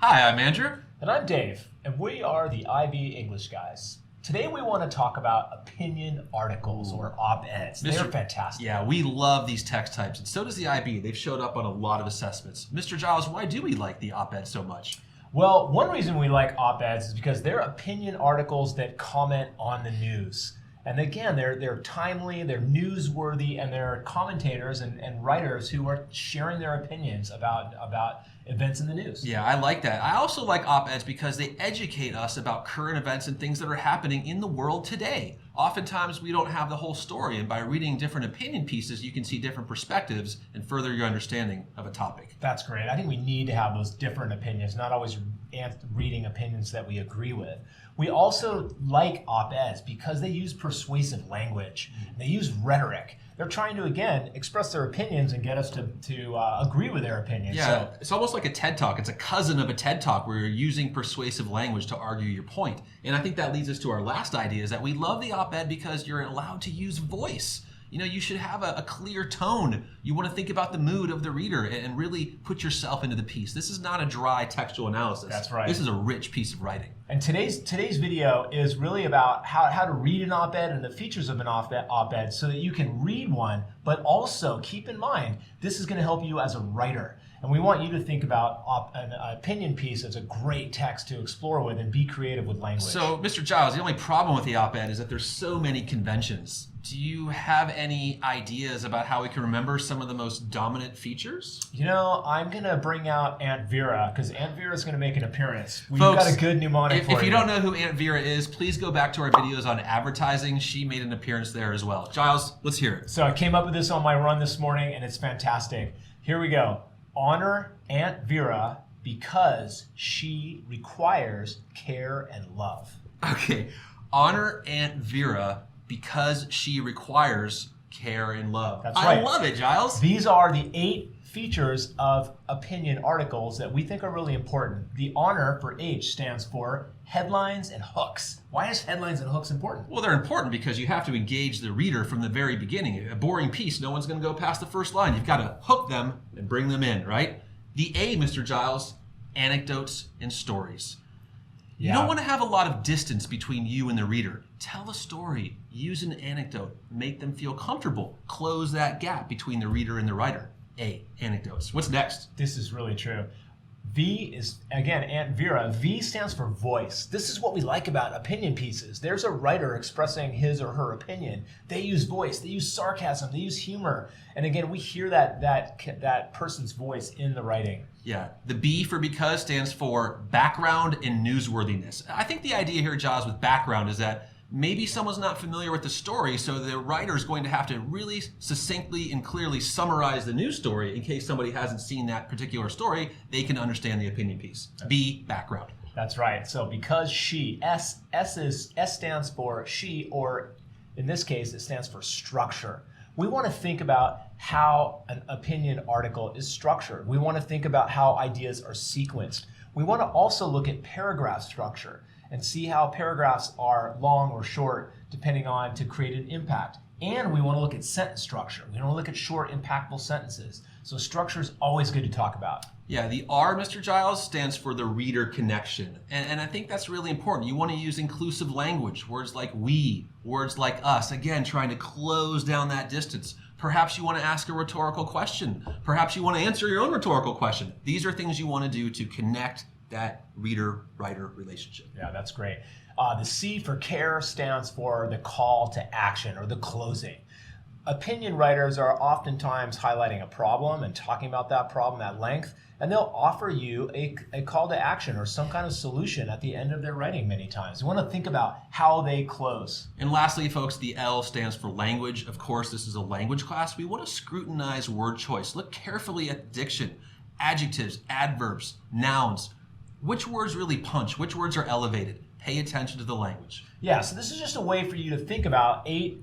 Hi, I'm Andrew. And I'm Dave, and we are the IB English guys. Today we want to talk about opinion articles or op-eds. They're fantastic. Yeah, we love these text types, and so does the IB. They've showed up on a lot of assessments. Mr. Giles, why do we like the op-ed so much? Well, one reason we like op-eds is because they're opinion articles that comment on the news. And again, they're timely, they're newsworthy, and they're commentators and writers who are sharing their opinions about events in the news. Yeah, I like that. I also like op-eds because they educate us about current events and things that are happening in the world today. Oftentimes, we don't have the whole story, and by reading different opinion pieces, you can see different perspectives and further your understanding of a topic. That's great. I think we need to have those different opinions, not always reading opinions that we agree with. We also like op-eds because they use persuasive language. They use rhetoric. They're trying to, again, express their opinions and get us to agree with their opinions. Yeah, it's almost like a TED Talk. It's a cousin of a TED Talk where you're using persuasive language to argue your point. And I think that leads us to our last idea, is that we love the op-ed because you're allowed to use voice. You know, you should have a clear tone. You want to think about the mood of the reader and really put yourself into the piece. This is not a dry textual analysis. That's right. This is a rich piece of writing. And today's video is really about how to read an op-ed and the features of an op-ed so that you can read one, but also keep in mind, this is going to help you as a writer. And we want you to think about an opinion piece as a great text to explore with and be creative with language. So, Mr. Giles, the only problem with the op-ed is that there's so many conventions. Do you have any ideas about how we can remember some of the most dominant features? You know, I'm going to bring out Aunt Vera because Aunt Vera is going to make an appearance. We've Folks, got a good mnemonic for you. If you don't know who Aunt Vera is, please go back to our videos on advertising. She made an appearance there as well. Giles, let's hear it. So I came up with this on my run this morning, and it's fantastic. Here we go. Honor Aunt Vera because she requires care and love. Okay. Honor Aunt Vera because she requires care and love. That's right. I love it, Giles. These are the 8 features of opinion articles that we think are really important. The honor for H stands for headlines and hooks. Why is headlines and hooks important? Well, they're important because you have to engage the reader from the very beginning. A boring piece, no one's going to go past the first line. You've got to hook them and bring them in, right? The A, Mr. Giles, anecdotes and stories. You don't want to have a lot of distance between you and the reader. Tell a story, use an anecdote, make them feel comfortable. Close that gap between the reader and the writer. A, anecdotes. What's next? This is really true. V is, again, Aunt Vera. V stands for voice. This is what we like about opinion pieces. There's a writer expressing his or her opinion. They use voice. They use sarcasm. They use humor. And again, we hear that person's voice in the writing. Yeah. The B for because stands for background and newsworthiness. I think the idea here, Giles, with background is that maybe someone's not familiar with the story, so the writer is going to have to really succinctly and clearly summarize the news story in case somebody hasn't seen that particular story, they can understand the opinion piece. B, background. That's right. So because she, S stands for she, or in this case, it stands for structure. We want to think about how an opinion article is structured. We want to think about how ideas are sequenced. We want to also look at paragraph structure and see how paragraphs are long or short depending on to create an impact. And we want to look at sentence structure. We want to look at short, impactful sentences. So structure is always good to talk about. Yeah, the R, Mr. Giles, stands for the reader connection. And I think that's really important. You want to use inclusive language, words like we, words like us, again, trying to close down that distance. Perhaps you want to ask a rhetorical question. Perhaps you want to answer your own rhetorical question. These are things you want to do to connect that reader-writer relationship. Yeah, that's great. The C for care stands for the call to action or the closing. Opinion writers are oftentimes highlighting a problem and talking about that problem at length, and they'll offer you a call to action or some kind of solution at the end of their writing many times. You want to think about how they close. And lastly, folks, the L stands for language. Of course, this is a language class. We want to scrutinize word choice. Look carefully at diction, adjectives, adverbs, nouns. Which words really punch? Which words are elevated? Pay attention to the language. Yeah, so this is just a way for you to think about eight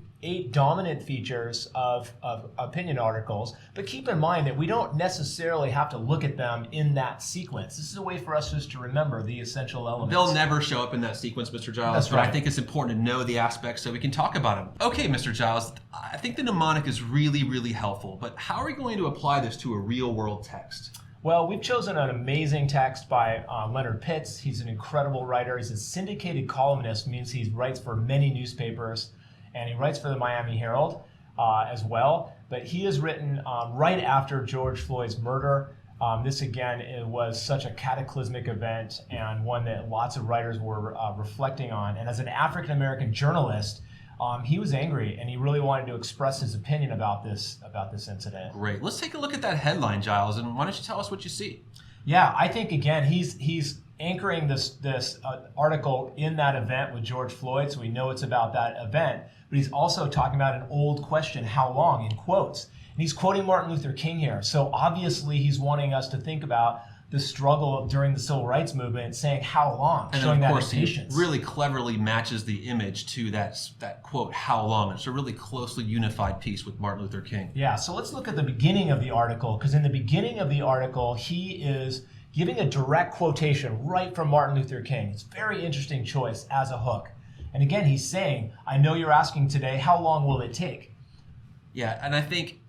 dominant features of opinion articles, but keep in mind that we don't necessarily have to look at them in that sequence. This is a way for us just to remember the essential elements. They'll never show up in that sequence, Mr. Giles, That's but right. I think it's important to know the aspects so we can talk about them. Okay, Mr. Giles, I think the mnemonic is really, really helpful, but how are we going to apply this to a real-world text? Well, we've chosen an amazing text by Leonard Pitts. He's an incredible writer. He's a syndicated columnist, means he writes for many newspapers, and he writes for the Miami Herald as well. But he has written right after George Floyd's murder. This, again, it was such a cataclysmic event and one that lots of writers were reflecting on. And as an African-American journalist, he was angry, and he really wanted to express his opinion about this incident. Great. Let's take a look at that headline, Giles, and why don't you tell us what you see? Yeah, I think, again, he's anchoring this article in that event with George Floyd, so we know it's about that event. But he's also talking about an old question, how long, in quotes. And he's quoting Martin Luther King here. So obviously he's wanting us to think about the struggle during the civil rights movement, saying how long, and showing then, of that course, impatience. he really cleverly matches the image to that quote, how long. It's a really closely unified piece with Martin Luther King. Yeah, so let's look at the beginning of the article, because in the beginning of the article, he is giving a direct quotation right from Martin Luther King. It's a very interesting choice as a hook. And again, he's saying, I know you're asking today, how long will it take? Yeah, and I think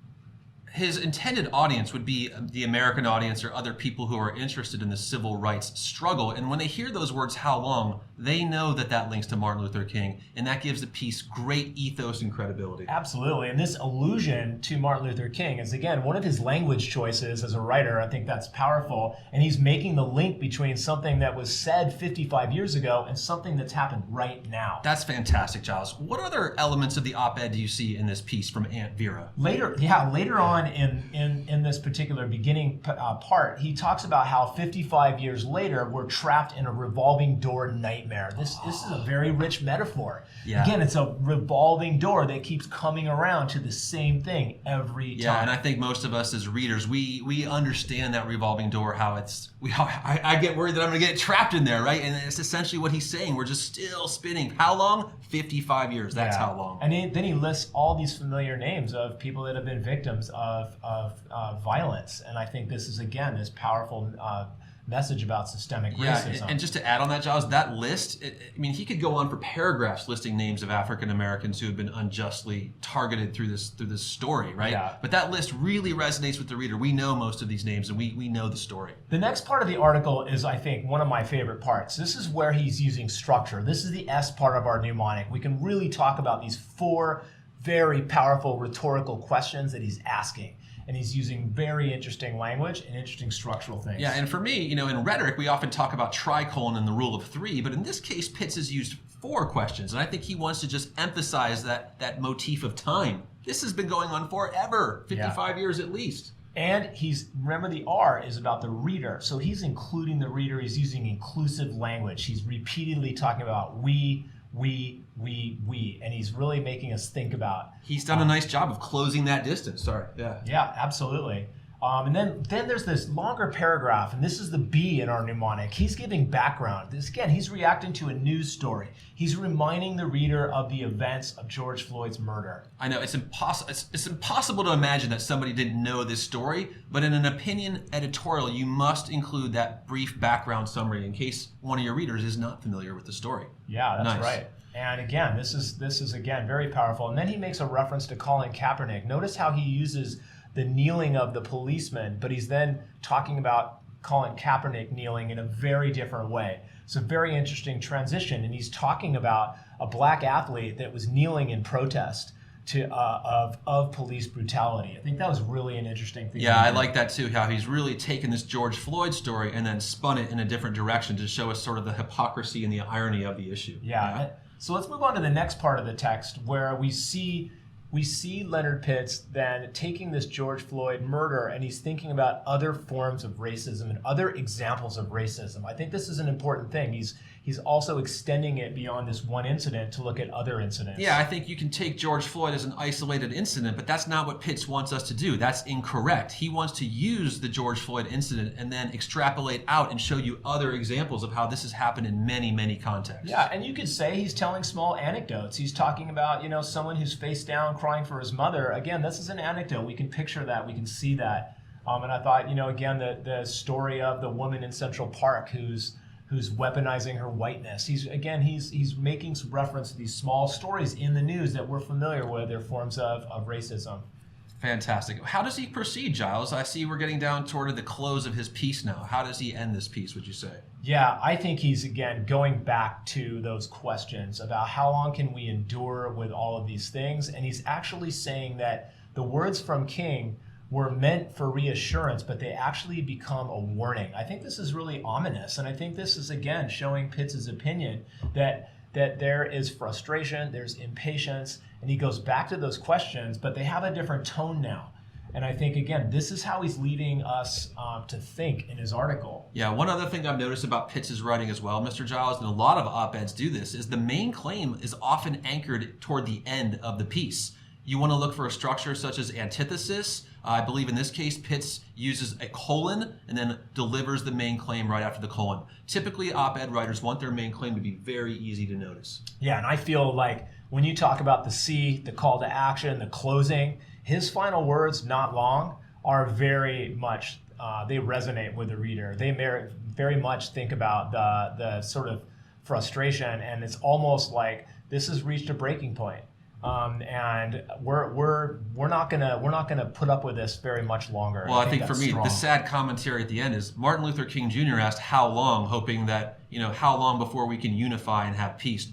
his intended audience would be the American audience or other people who are interested in the civil rights struggle. And when they hear those words, how long, they know that links to Martin Luther King, and that gives the piece great ethos and credibility. Absolutely. And this allusion to Martin Luther King is, again, one of his language choices as a writer. I think that's powerful. And he's making the link between something that was said 55 years ago and something that's happened right now. That's fantastic, Giles. What other elements of the op-ed do you see in this piece from Aunt Vera? Later on in this particular beginning part, he talks about how 55 years later, we're trapped in a revolving door nightmare. This is a very rich metaphor. Yeah. Again, it's a revolving door that keeps coming around to the same thing every time. Yeah, and I think most of us as readers, we understand that revolving door, how I get worried that I'm going to get trapped in there, right? And it's essentially what he's saying. We're just still spinning. How long? 55 years. That's how long. And then he lists all these familiar names of people that have been victims of violence. And I think this is, again, this powerful message about systemic racism. Yeah, and just to add on that, Giles, that list, he could go on for paragraphs listing names of African Americans who have been unjustly targeted through this story, right? Yeah. But that list really resonates with the reader. We know most of these names, and we know the story. The next part of the article is, I think, one of my favorite parts. This is where he's using structure. This is the S part of our mnemonic. We can really talk about these 4 very powerful rhetorical questions that he's asking. And he's using very interesting language and interesting structural things. Yeah, and for me, in rhetoric, we often talk about tricolon and the rule of 3, but in this case, Pitts has used 4 questions, and I think he wants to just emphasize that motif of time. This has been going on forever, 55 years at least. And remember, the R is about the reader, so he's including the reader. He's using inclusive language. He's repeatedly talking about we, and he's really making us think about. He's done a nice job of closing that distance. Sorry. Yeah. Yeah, absolutely. And then there's this longer paragraph, and this is the B in our mnemonic. He's giving background. He's reacting to a news story. He's reminding the reader of the events of George Floyd's murder. I know it's impossible. It's impossible to imagine that somebody didn't know this story, but in an opinion editorial, you must include that brief background summary in case one of your readers is not familiar with the story. Yeah, that's right. And again, this is again very powerful. And then he makes a reference to Colin Kaepernick. Notice how he uses the kneeling of the policeman, but he's then talking about Colin Kaepernick kneeling in a very different way. It's a very interesting transition, and he's talking about a black athlete that was kneeling in protest of police brutality. I think that was really an interesting thing. Yeah, I like that too, how he's really taken this George Floyd story and then spun it in a different direction to show us sort of the hypocrisy and the irony of the issue. Yeah. So let's move on to the next part of the text, where we see Leonard Pitts then taking this George Floyd murder, and he's thinking about other forms of racism and other examples of racism. I think this is an important thing. He's also extending it beyond this one incident to look at other incidents. Yeah, I think you can take George Floyd as an isolated incident, but that's not what Pitts wants us to do. That's incorrect. He wants to use the George Floyd incident and then extrapolate out and show you other examples of how this has happened in many, many contexts. Yeah, and you could say he's telling small anecdotes. He's talking about, someone who's face down crying for his mother. Again, this is an anecdote. We can picture that. We can see that. And I thought, again, the story of the woman in Central Park who's weaponizing her whiteness. He's making some reference to these small stories in the news that we're familiar with. They're forms of racism. Fantastic. How does he proceed, Giles? I see we're getting down toward the close of his piece now. How does he end this piece, would you say? Yeah, I think he's, again, going back to those questions about how long can we endure with all of these things. And he's actually saying that the words from King were meant for reassurance, but they actually become a warning. I think this is really ominous. And I think this is, again, showing Pitts' opinion that there is frustration, there's impatience, and he goes back to those questions, but they have a different tone now. And I think, again, this is how he's leading us to think in his article. Yeah, one other thing I've noticed about Pitts' writing as well, Mr. Giles, and a lot of op-eds do this, is the main claim is often anchored toward the end of the piece. You want to look for a structure such as antithesis. I believe in this case, Pitts uses a colon and then delivers the main claim right after the colon. Typically, op-ed writers want their main claim to be very easy to notice. Yeah, and I feel like when you talk about the C, the call to action, the closing, his final words, not long, are very much, they resonate with the reader. They very much think about the sort of frustration, and it's almost like this has reached a breaking point. And we're not gonna put up with this very much longer. Well, I think for me, strong. the sad commentary at the end is Martin Luther King Jr. asked how long, hoping that, how long before we can unify and have peace.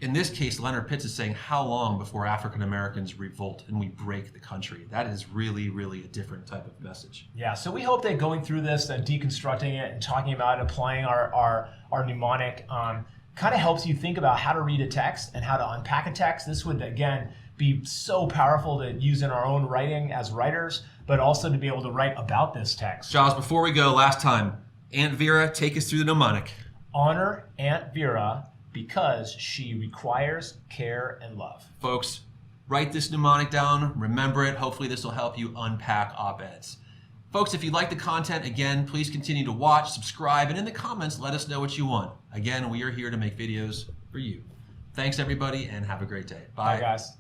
In this case, Leonard Pitts is saying how long before African Americans revolt and we break the country. That is really, really a different type of message. Yeah, so we hope that going through this and deconstructing it and talking about it, applying our mnemonic, kind of helps you think about how to read a text and how to unpack a text. This would, again, be so powerful to use in our own writing as writers, but also to be able to write about this text. Giles, before we go, last time, Aunt Vera, take us through the mnemonic. Honor Aunt Vera because she requires care and love. Folks, write this mnemonic down, remember it. Hopefully this will help you unpack op-eds. Folks, if you like the content, again, please continue to watch, subscribe, and in the comments, let us know what you want. Again, we are here to make videos for you. Thanks, everybody, and have a great day. Bye. Bye, guys.